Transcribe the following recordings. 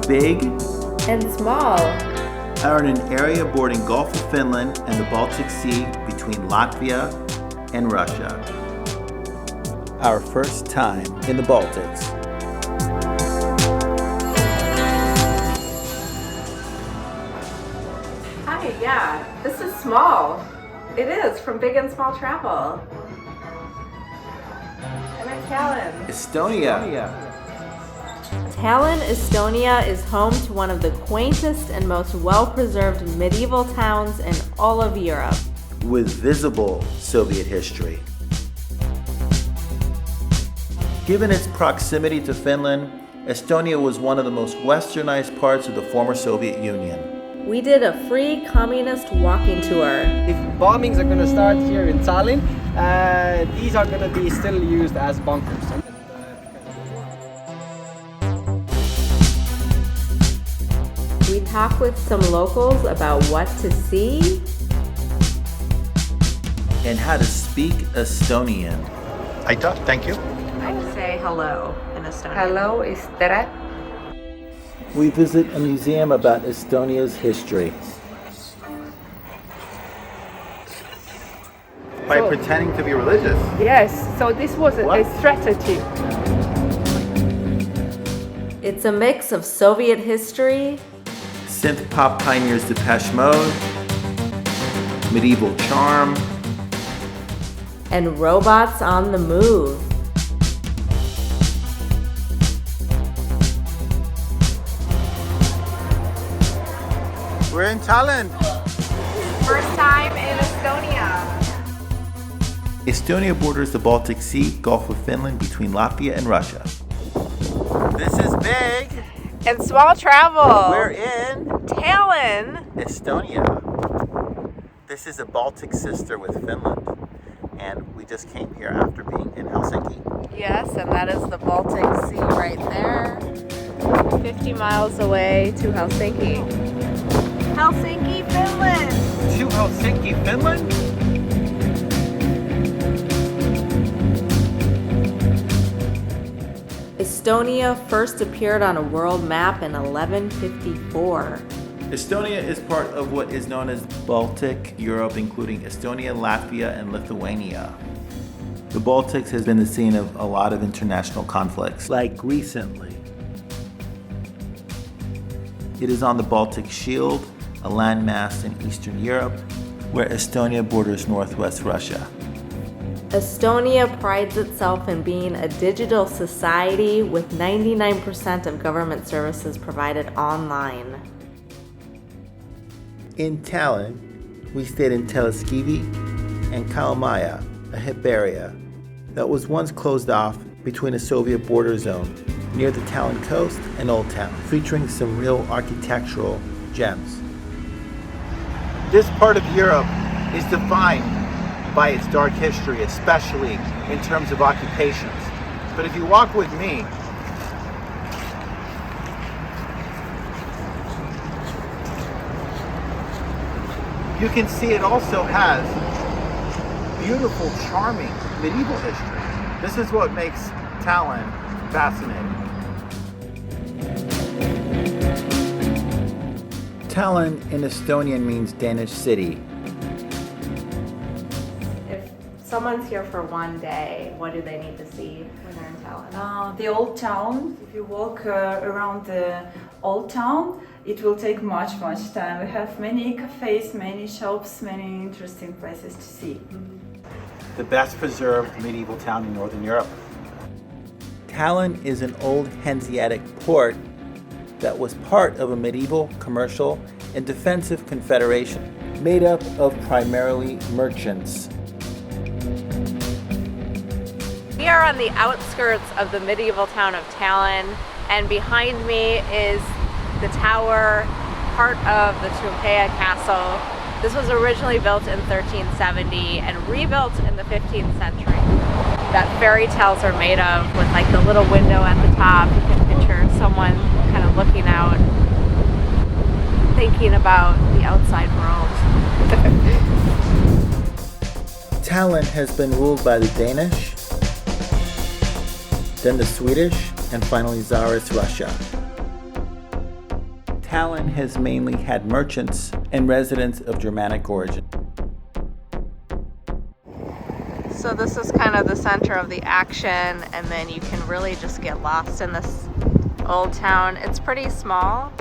big and small are in an area bordering Gulf of Finland and the Baltic Sea between Latvia and Russia. Our first time in the Baltics. Hi, yeah, this is small. It is, from Big and Small Travel. I'm in Tallinn. Estonia. Tallinn, Estonia is home to one of the quaintest and most well-preserved medieval towns in all of Europe. With visible Soviet history. Given its proximity to Finland, Estonia was one of the most westernized parts of the former Soviet Union. We did a free communist walking tour. If bombings are going to start here in Tallinn, these are going to be still used as bunkers. We talk with some locals about what to see And how to speak Estonian. Aitäh, thank you. I say hello in Estonian. Hello is tere. We visit a museum about Estonia's history. By pretending to be religious. Yes, so this was a strategy. It's a mix of Soviet history, Synth pop pioneers Depeche Mode, medieval charm, and robots on the move. We're in Tallinn. First time in Estonia. Estonia borders the Baltic Sea, Gulf of Finland between Latvia and Russia. This is big. And small travel. We're in Tallinn. Estonia. This is a Baltic sister with Finland, and we just came here after being in Helsinki. Yes, and that is the Baltic Sea right there. 50 miles away to Helsinki. Helsinki, Finland. To Helsinki, Finland? Estonia first appeared on a world map in 1154. Estonia is part of what is known as Baltic Europe, including Estonia, Latvia, and Lithuania. The Baltics has been the scene of a lot of international conflicts, like recently. It is on the Baltic Shield, a landmass in Eastern Europe, where Estonia borders northwest Russia. Estonia prides itself in being a digital society with 99% of government services provided online. In Tallinn, we stayed in Telliskivi and Kalamaja, a herbaria that was once closed off between a Soviet border zone near the Tallinn coast and Old Town, featuring some real architectural gems. This part of Europe is defined by its dark history, especially in terms of occupations. But if you walk with me, you can see it also has beautiful, charming medieval history. This is what makes Tallinn fascinating. Tallinn in Estonian means Danish city. If someone's here for one day, what do they need to see when they're in Tallinn? The old town. If you walk around the old town, it will take much time. We have many cafes, many shops, many interesting places to see. The best preserved medieval town in Northern Europe. Tallinn is an old Hanseatic port that was part of a medieval, commercial, and defensive confederation made up of primarily merchants. We are on the outskirts of the medieval town of Tallinn, and behind me is the tower, part of the Tumpea Castle. This was originally built in 1370 and rebuilt in the 15th century. That fairy tales are made of, with like the little window at the top. You can picture someone kind of looking out, thinking about the outside world. Tallinn has been ruled by the Danish, then the Swedish, and finally Tsarist Russia. Tallinn has mainly had merchants and residents of Germanic origin. So this is kind of the center of the action, and then you can really just get lost in this old town. It's pretty small.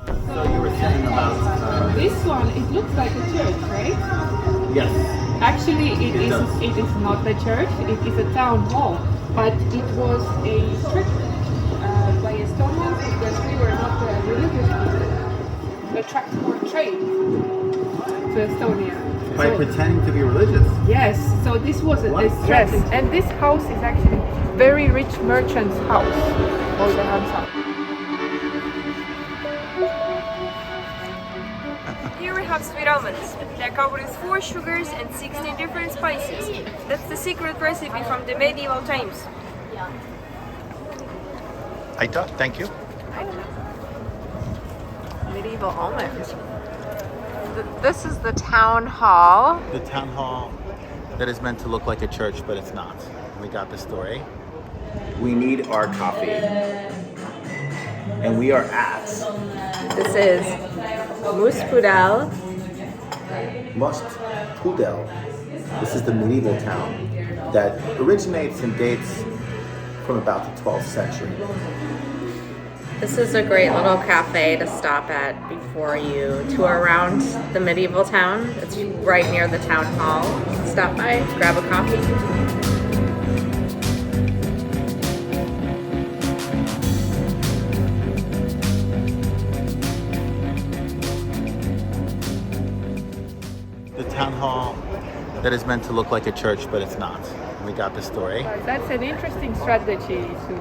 So you were saying about This one, it looks like a church, right? yes. Actually, It does. it is not a church, it is a town hall. But it was a strict by Estonians because we were not religious people to attract more trade to Estonia. By So- pretending to be religious. Yes, so this was a strategy. And this house is actually very rich merchant's house. All the hands up. Here we have sweet almonds. They're covered with 4 sugars and 16 different spices. That's the secret recipe from the medieval times. I thought, thank you. Medieval almond. This is the town hall. The town hall that is meant to look like a church, but it's not. We got the story. We need our coffee. And we are at This is Muspudal. Must Pudel. This is the medieval town that originates and dates from about the 12th century. This is a great little cafe to stop at before you tour around the medieval town. It's right near the town hall. Stop by, grab a coffee. The town hall that is meant to look like a church, but it's not. We got the story. That's an interesting strategy to.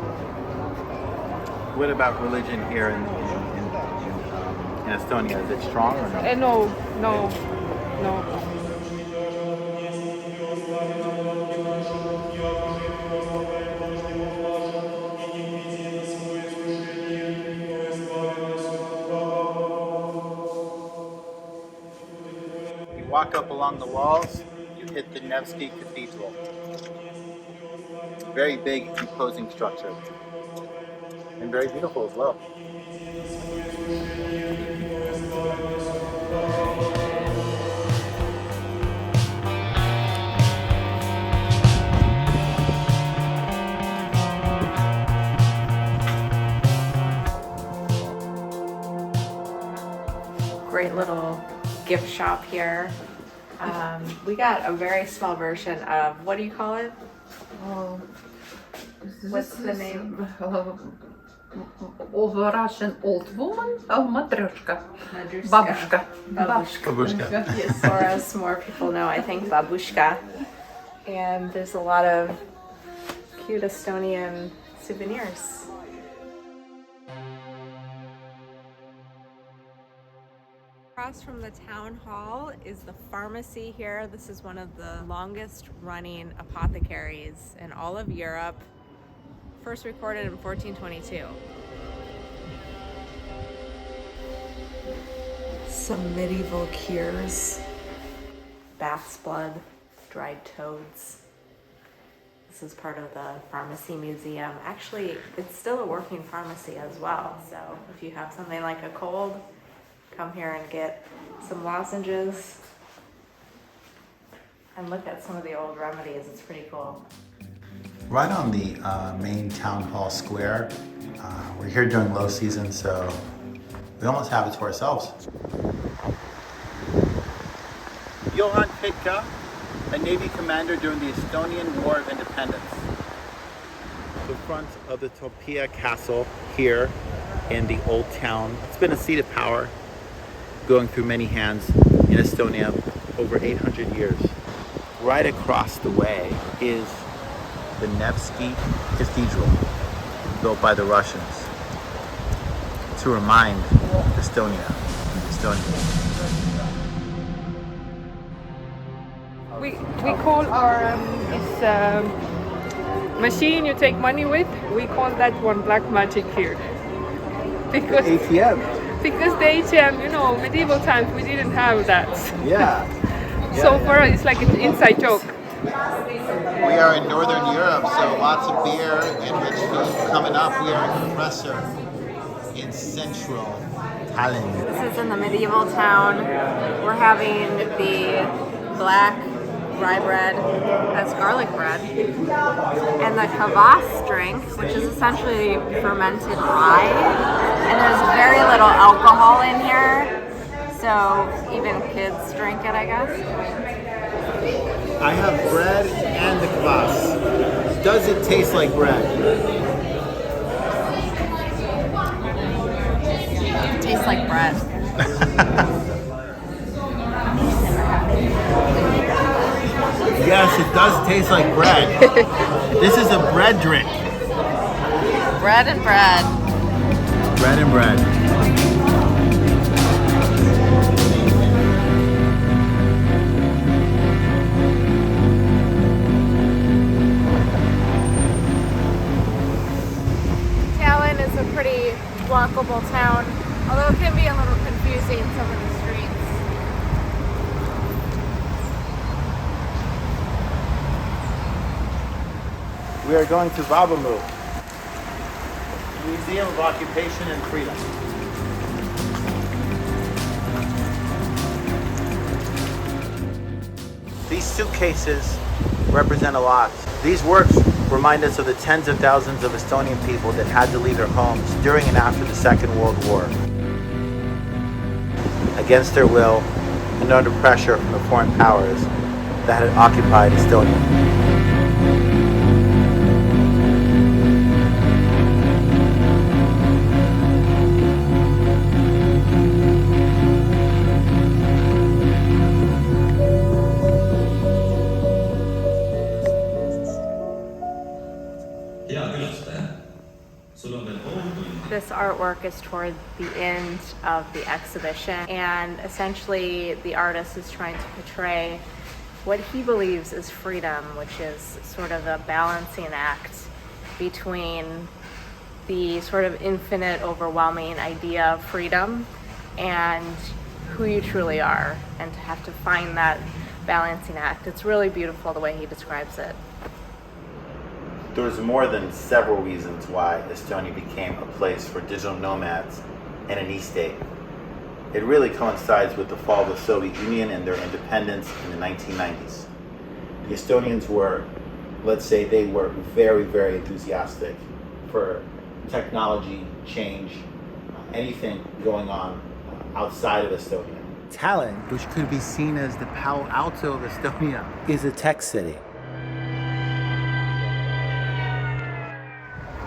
What about religion here in Estonia? Is it strong or no? No. You walk up along the walls, you hit the Nevsky Cathedral. Very big, imposing structure. And very beautiful as well. Great little gift shop here. We got a very small version of, what do you call it? What's the name? Of a Russian old woman? Oh, matryoshka. Madruska. Babushka. Yes, or as more people know, I think babushka. And there's a lot of cute Estonian souvenirs. Across from the town hall is the pharmacy here. This is one of the longest running apothecaries in all of Europe. First recorded in 1422. Some medieval cures. Bath's blood, dried toads. This is part of the pharmacy museum. Actually, it's still a working pharmacy as well. So if you have something like a cold, come here and get some lozenges. And look at some of the old remedies. It's pretty cool. Right on the main town hall square. We're here during low season, so we almost have it to ourselves. Johan Pitka, a Navy commander during the Estonian War of Independence. The front of the Topia Castle here in the old town. It's been a seat of power going through many hands in Estonia over 800 years. Right across the way is the Nevsky Cathedral, built by the Russians to remind Estonia. We call our this machine you take money with. We call that one black magic here because ATM. because the ATM, you know, medieval times we didn't have that. Yeah. So for us, it's like an inside joke. We are in Northern Europe, so lots of beer and rich food coming up. We are in Compressor in central Tallinn. This is in the medieval town. We're having the black rye bread as garlic bread, and the kvass drink, which is essentially fermented rye. And there's very little alcohol in here, so even kids drink it, I guess. I have bread and the kvass. Does it taste like bread? It tastes like bread. Yes, it does taste like bread. This is a bread drink. Bread and bread. Bread and bread. Tallinn is a pretty walkable town, although it can be a little confusing, some of the streets. We are going to Vabamu, Museum of Occupation and Freedom. These suitcases represent a lot. These works remind us of the tens of thousands of Estonian people that had to leave their homes during and after the Second World War. Against their will and under pressure from the foreign powers that had occupied Estonia. This artwork is toward the end of the exhibition, and essentially the artist is trying to portray what he believes is freedom, which is sort of a balancing act between the sort of infinite, overwhelming idea of freedom and who you truly are, and to have to find that balancing act. It's really beautiful the way he describes it. There's more than several reasons why Estonia became a place for digital nomads and an e-state. It really coincides with the fall of the Soviet Union and their independence in the 1990s. The Estonians were, let's say, they were very, very enthusiastic for technology, change, anything going on outside of Estonia. Tallinn, which could be seen as the Palo Alto of Estonia, is a tech city.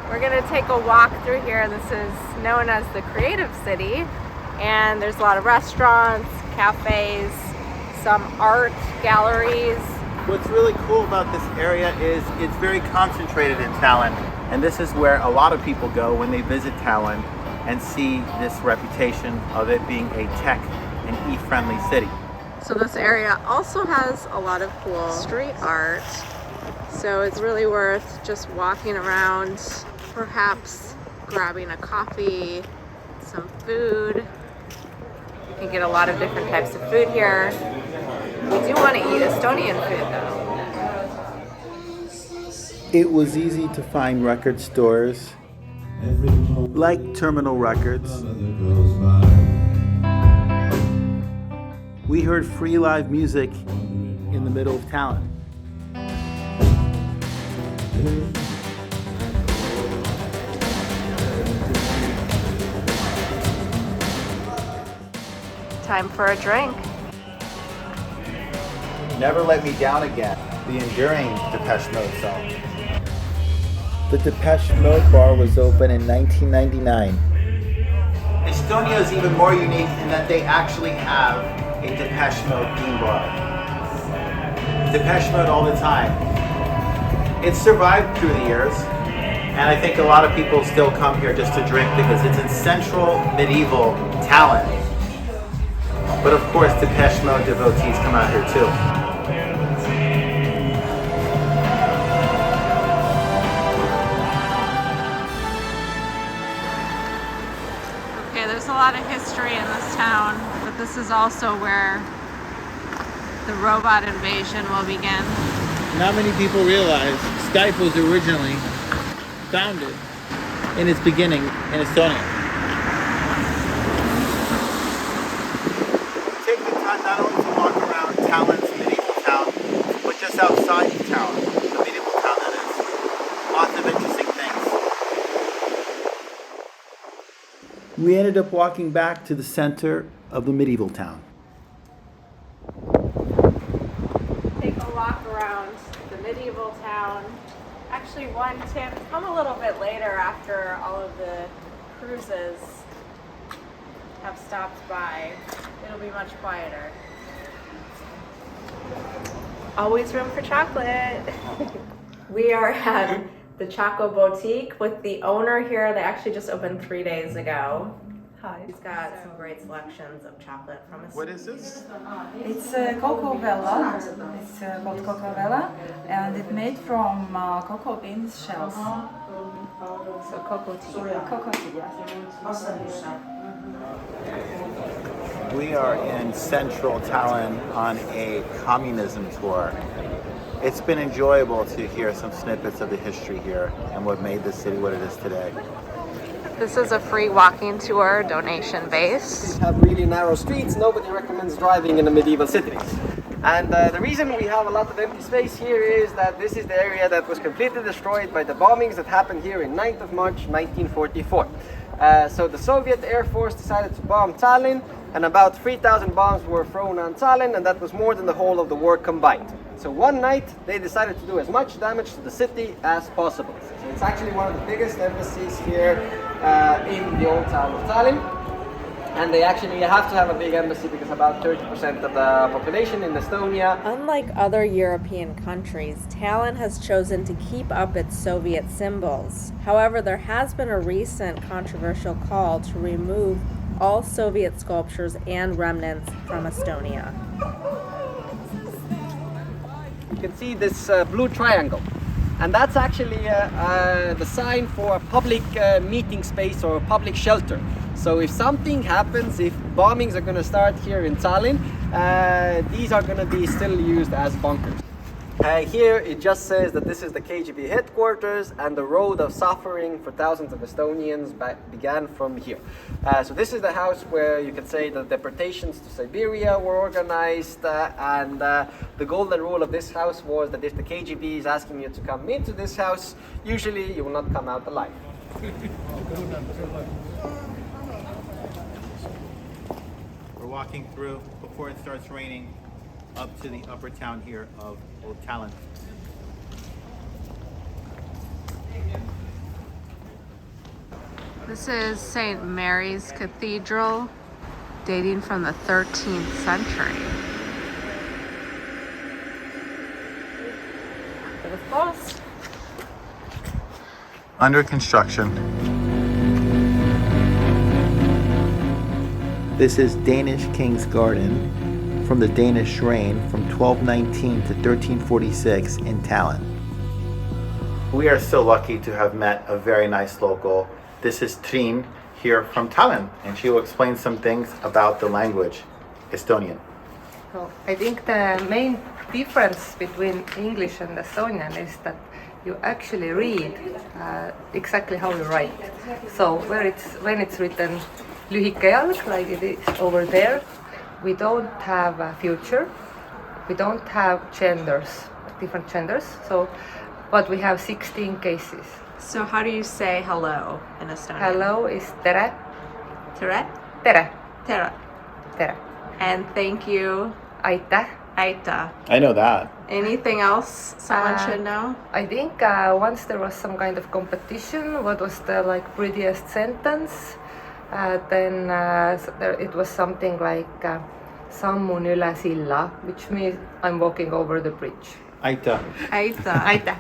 We're gonna take a walk through here. This is known as the Creative City, and there's a lot of restaurants, cafes, some art galleries. What's really cool about this area is it's very concentrated in Tallinn, and this is where a lot of people go when they visit Tallinn and see this reputation of it being a tech and e-friendly city. So this area also has a lot of cool street art, so it's really worth just walking around, perhaps grabbing a coffee, some food. You can get a lot of different types of food here. We do want to eat Estonian food though. It was easy to find record stores, like Terminal Records. We heard free live music in the middle of Tallinn. Time for a drink. Never Let Me Down Again, the enduring Depeche Mode song. The Depeche Mode bar was open in 1999. Estonia is even more unique in that they actually have a Depeche Mode theme bar. Depeche Mode all the time. It's survived through the years, and I think a lot of people still come here just to drink because it's in central medieval Tallinn. But of course, Depeche Mode devotees come out here too. Okay, there's a lot of history in this town, but this is also where the robot invasion will begin. Not many people realize Skype was originally founded in its beginning in Estonia. Take the time not only to walk around Tallinn's medieval town, but just outside the town, the medieval town that is. Lots of interesting things. We ended up walking back to the center of the medieval town. Take a walk around the medieval town. Actually, one tip, come a little bit later after all of the cruises have stopped by. It'll be much quieter. Always room for chocolate. We are at the Choco Boutique with the owner here. They actually just opened 3 days ago. Hi. He's got some great selections of chocolate from his. What is this? It's cocoa vella. It's called cocoa vella, and it's made from cocoa beans shells. So cocoa tea. Cocoa tea, yes. We are in central Tallinn on a communism tour. It's been enjoyable to hear some snippets of the history here and what made this city what it is today. This is a free walking tour, donation based. Have really narrow streets. Nobody recommends driving in the medieval cities. And the reason we have a lot of empty space here is that this is the area that was completely destroyed by the bombings that happened here in 9th of March 1944. So the Soviet Air Force decided to bomb Tallinn, and about 3,000 bombs were thrown on Tallinn, and that was more than the whole of the war combined. So one night they decided to do as much damage to the city as possible. So it's actually one of the biggest embassies here in the old town of Tallinn. And they actually have to have a big embassy because about 30% of the population in Estonia. Unlike other European countries, Tallinn has chosen to keep up its Soviet symbols. However, there has been a recent controversial call to remove all Soviet sculptures and remnants from Estonia. You can see this blue triangle. And that's actually the sign for a public meeting space or a public shelter. So if something happens, if bombings are going to start here in Tallinn, these are going to be still used as bunkers. Here it just says that this is the KGB headquarters, and the road of suffering for thousands of Estonians began from here. So this is the house where you could say that deportations to Siberia were organized, and the golden rule of this house was that if the KGB is asking you to come into this house, usually you will not come out alive. We're walking through, before it starts raining, up to the upper town here of Old Tallinn. This is St. Mary's Cathedral, dating from the 13th century. It was close. Under construction. This is Danish King's Garden from the Danish reign from 1219 to 1346 in Tallinn. We are so lucky to have met a very nice local. This is Trine here from Tallinn, and she will explain some things about the language, Estonian. So I think the main difference between English and Estonian is that you actually read exactly how you write. So when it's written lühike jalg, like it is over there, we don't have a future, we don't have genders, different genders, but we have 16 cases. So how do you say hello in Estonian? Hello is tere. Tere? Tere. Tere. Tere. And thank you? Aitäh. Aita. I know that. Anything else someone should know? I think once there was some kind of competition, what was the prettiest sentence? Then it was something like sammun üle silla, which means I'm walking over the bridge. Aita. Aita. Aitäh.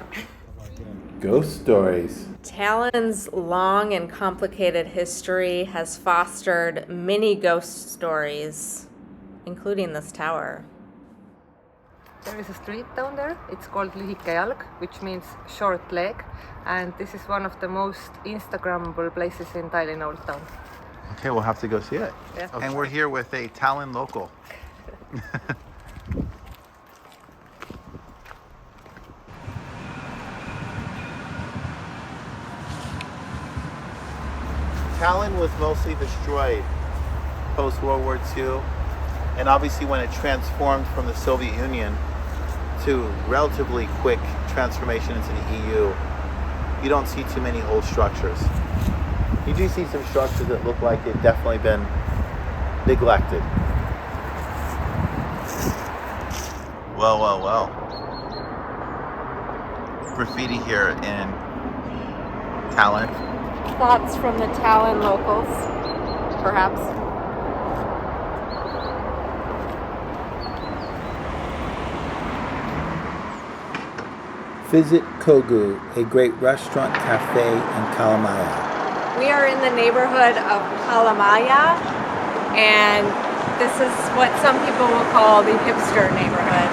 Ghost stories. Tallinn's long and complicated history has fostered many ghost stories, including this tower. There is a street down there, it's called lühike jalg, which means short leg, and this is one of the most Instagrammable places in Tallinn Old Town. Okay, we'll have to go see it. Yeah. And we're here with a Tallinn local. Tallinn was mostly destroyed post-World War II, and obviously when it transformed from the Soviet Union to relatively quick transformation into the EU, you don't see too many old structures. You do see some structures that look like they've definitely been neglected. Well. Graffiti here in Tallinn. Thoughts from the Tallinn locals, perhaps? Visit Kogu, a great restaurant, cafe in Kalamaja. We are in the neighborhood of Kalamaja, and this is what some people will call the hipster neighborhood.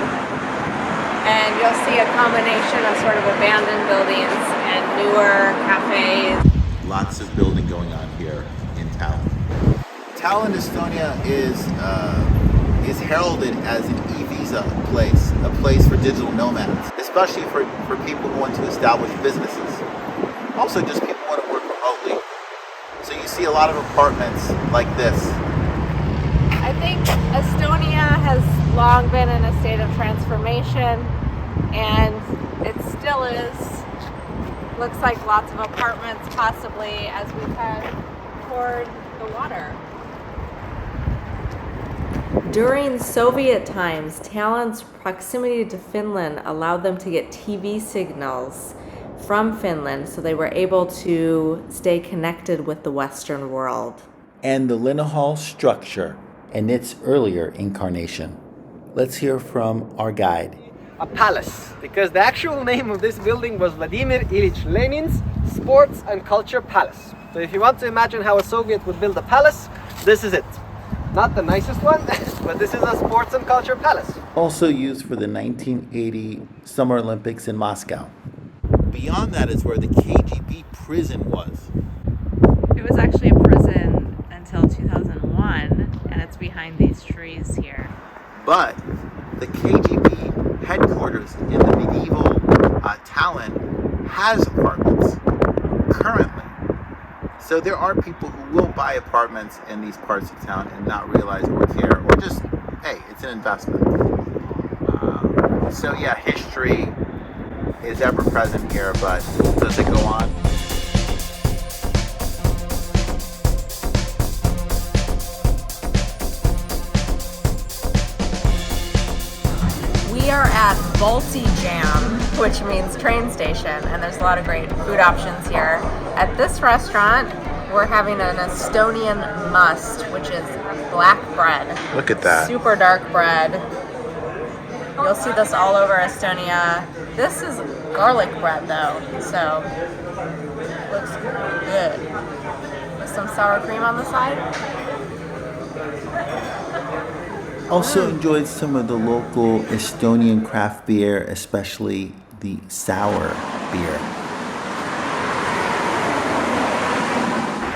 And you'll see a combination of sort of abandoned buildings and newer cafes. Lots of building going on here in Tallinn. Tallinn, Estonia is heralded as an e-visa place, a place for digital nomads, especially for people who want to establish businesses. Also just people who want to work remotely. So you see a lot of apartments like this. I think Estonia has long been in a state of transformation, and it still is. Looks like lots of apartments possibly as we head toward the water. During Soviet times, Tallinn's proximity to Finland allowed them to get TV signals from Finland, so they were able to stay connected with the Western world. And the Linnahall structure in its earlier incarnation. Let's hear from our guide. A palace, because the actual name of this building was Vladimir Ilyich Lenin's Sports and Culture Palace. So if you want to imagine how a Soviet would build a palace, this is it. Not the nicest one, but this is a sports and culture palace. Also used for the 1980 Summer Olympics in Moscow. Beyond that is where the KGB prison was. It was actually a prison until 2001, and it's behind these trees here. But the KGB headquarters in the medieval Tallinn has apartments currently. So there are people who will buy apartments in these parts of town and not realize or care, or just, hey, it's an investment. So yeah, history is ever present here, but does it go on? We are at Balti Jam, which means train station, and there's a lot of great food options here. At this restaurant, we're having an Estonian must, which is black bread. Look at that. Super dark bread. You'll see this all over Estonia. This is garlic bread though, so looks good. With some sour cream on the side. Also enjoyed some of the local Estonian craft beer, especially the sour beer.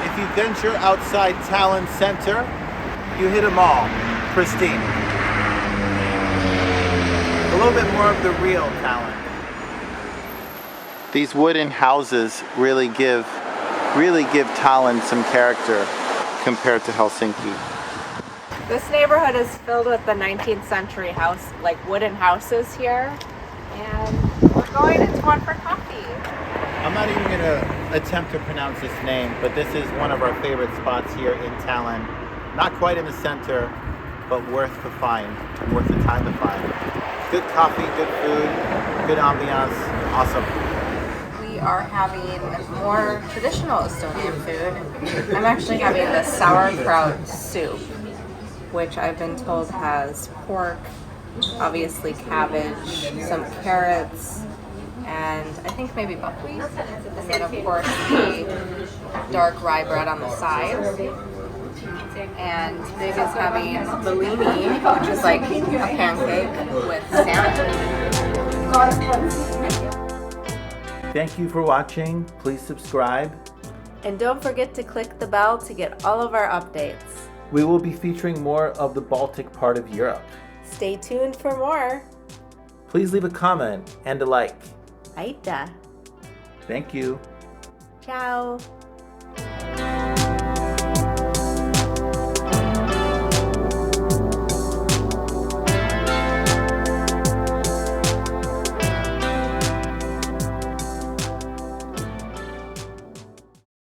If you venture outside Tallinn Center, you hit them all. Pristine. A little bit more of the real Tallinn. These wooden houses really give Tallinn some character compared to Helsinki. This neighborhood is filled with the 19th century house, like wooden houses here. And we're going into one for coffee. I'm not even going to attempt to pronounce this name, but this is one of our favorite spots here in Tallinn. Not quite in the center, but worth the find and worth the time to find. Good coffee, good food, good ambiance, awesome. We are having more traditional Estonian food. I'm actually having the sauerkraut soup, which I've been told has pork, obviously cabbage, some carrots, and I think maybe buckwheat. And then of course the dark rye bread on the side. And Big is having bellini, which is like a pancake with salmon. Thank you for watching. Please subscribe. And don't forget to click the bell to get all of our updates. We will be featuring more of the Baltic part of Europe. Stay tuned for more. Please leave a comment and a like. Aita. Thank you. Ciao.